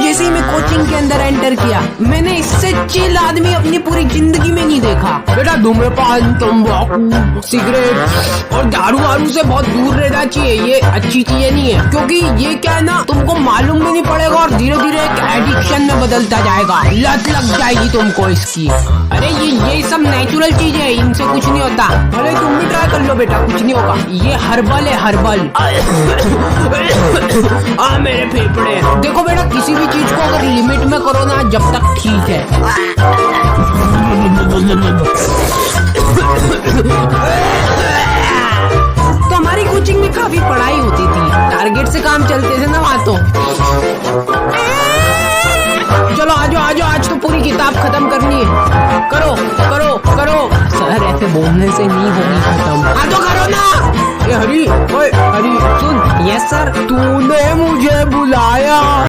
जैसे ही मैं कोचिंग के अंदर एंटर किया, मैंने इससे चिल आदमी अपनी पूरी जिंदगी में नहीं देखा। बेटा धूम्रपान, तंबाकू, सिगरेट और दारू वारू से बहुत दूर रहना चाहिए। ये अच्छी चीजें नहीं है, क्योंकि ये क्या है ना, तुमको मालूम भी नहीं पड़ेगा और धीरे धीरे एक एडिक्शन में बदलता जाएगा, लत लग जाएगी तुमको इसकी। अरे ये सब नेचुरल चीज है, इनसे कुछ नहीं होता। अरे तुम भी ट्राई कर लो बेटा, कुछ नहीं होगा। ये हर्बल है, हर्बल। मेरे फेफड़े। देखो बेटा, किसी भी चीज को अगर लिमिट में करो ना, जब तक ठीक है। तो हमारी कोचिंग में काफी पढ़ाई होती थी, टारगेट से काम चलते थे ना वहाँ तो। चलो आजो आज तो पूरी किताब खत्म करनी है। करो करो करो। सर ऐसे बोलने से नहीं होगी खत्म। हाँ तो करो ना। हरी, ओए हरी सुन। Yes sir. तूने मुझे बुलाया।